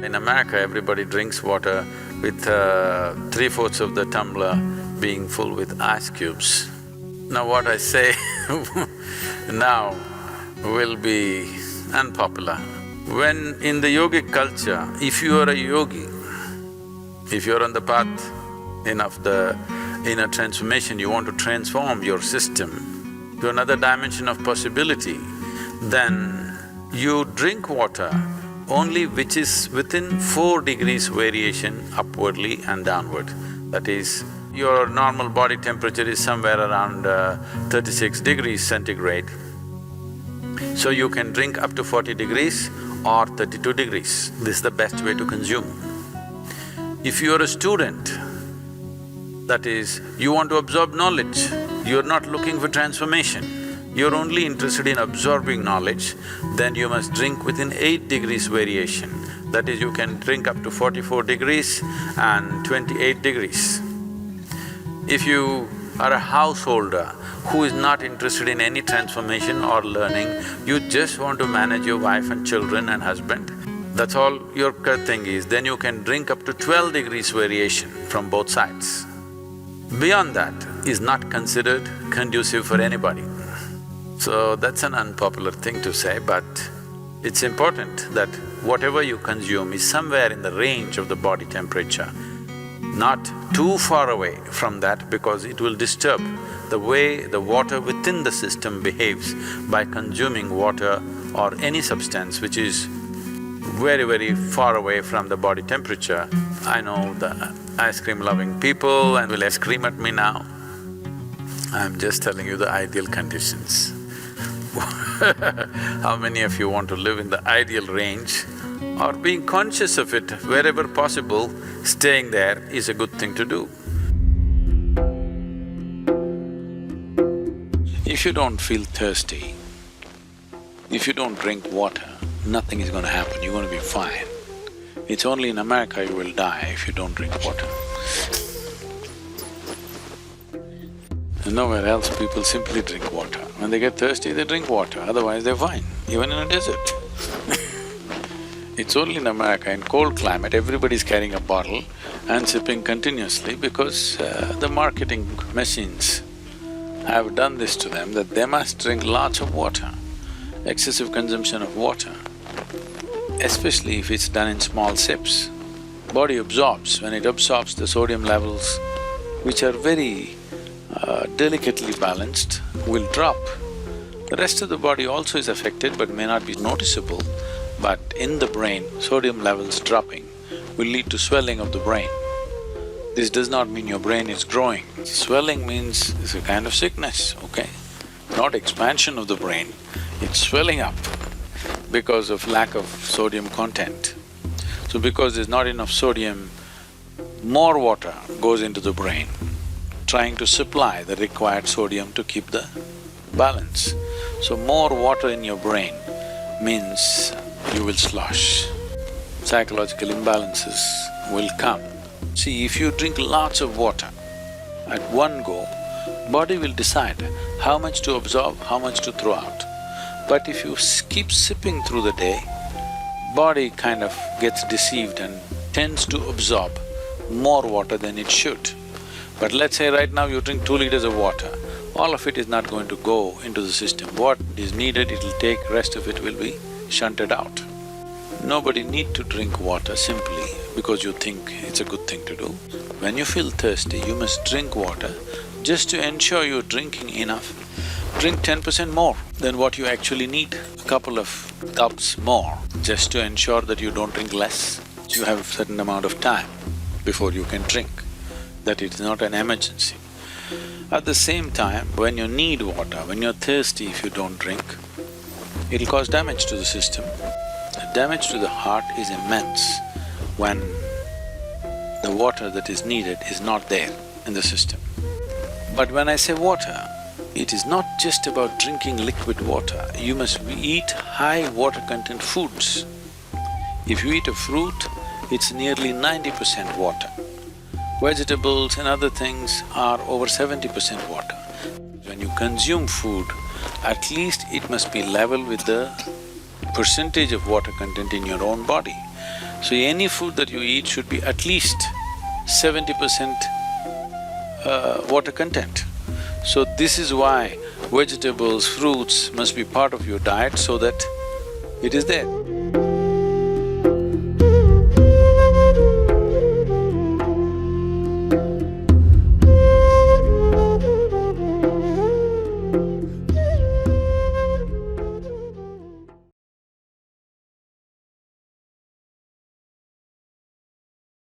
In America, everybody drinks water with 3/4 of the tumbler being full with ice cubes. Now what I say now will be unpopular. When in the yogic culture, if you are a yogi, if you're on the path of the inner transformation, you want to transform your system to another dimension of possibility, then you drink water only which is within 4 degrees variation upwardly and downward. That is, your normal body temperature is somewhere around 36 degrees centigrade. So you can drink up to 40 degrees or 32 degrees. This is the best way to consume. If you are a student, that is, you want to absorb knowledge, you're not looking for transformation, you're only interested in absorbing knowledge, then you must drink within 8 degrees variation. That is, you can drink up to 44 degrees and 28 degrees. If you are a householder who is not interested in any transformation or learning, you just want to manage your wife and children and husband, that's all your thing is, then you can drink up to 12 degrees variation from both sides. Beyond that is not considered conducive for anybody. So that's an unpopular thing to say, but it's important that whatever you consume is somewhere in the range of the body temperature, not too far away from that, because it will disturb the way the water within the system behaves by consuming water or any substance which is very, very far away from the body temperature. I know the ice cream loving people and will scream at me now. I'm just telling you the ideal conditions. How many of you want to live in the ideal range or being conscious of it wherever possible, staying there is a good thing to do. If you don't feel thirsty, if you don't drink water, nothing is going to happen, you're going to be fine. It's only in America you will die if you don't drink water. And nowhere else people simply drink water. When they get thirsty, they drink water, otherwise they're fine, even in a desert. It's only in America, in cold climate, everybody's carrying a bottle and sipping continuously because the marketing machines have done this to them, that they must drink lots of water. Excessive consumption of water, especially if it's done in small sips, body absorbs. When it absorbs, the sodium levels, which are very delicately balanced, will drop. The rest of the body also is affected but may not be noticeable, but in the brain, sodium levels dropping will lead to swelling of the brain. This does not mean your brain is growing. Swelling means it's a kind of sickness, okay? Not expansion of the brain, it's swelling up because of lack of sodium content. So because there's not enough sodium, more water goes into the brain, trying to supply the required sodium to keep the balance. So more water in your brain means you will slosh. Psychological imbalances will come. See, if you drink lots of water at one go, body will decide how much to absorb, how much to throw out. But if you keep sipping through the day, body kind of gets deceived and tends to absorb more water than it should. But let's say right now you drink 2 liters of water, all of it is not going to go into the system. What is needed, it'll take, rest of it will be shunted out. Nobody need to drink water simply because you think it's a good thing to do. When you feel thirsty, you must drink water just to ensure you're drinking enough. Drink 10% more than what you actually need, a couple of cups more, just to ensure that you don't drink less. You have a certain amount of time before you can drink, that it is not an emergency. At the same time, when you need water, when you're thirsty, if you don't drink, it'll cause damage to the system. The damage to the heart is immense when the water that is needed is not there in the system. But when I say water, it is not just about drinking liquid water, you must eat high water content foods. If you eat a fruit, it's nearly 90% water. Vegetables and other things are over 70% water. When you consume food, at least it must be level with the percentage of water content in your own body. So any food that you eat should be at least 70% water content. So this is why vegetables, fruits must be part of your diet so that it is there.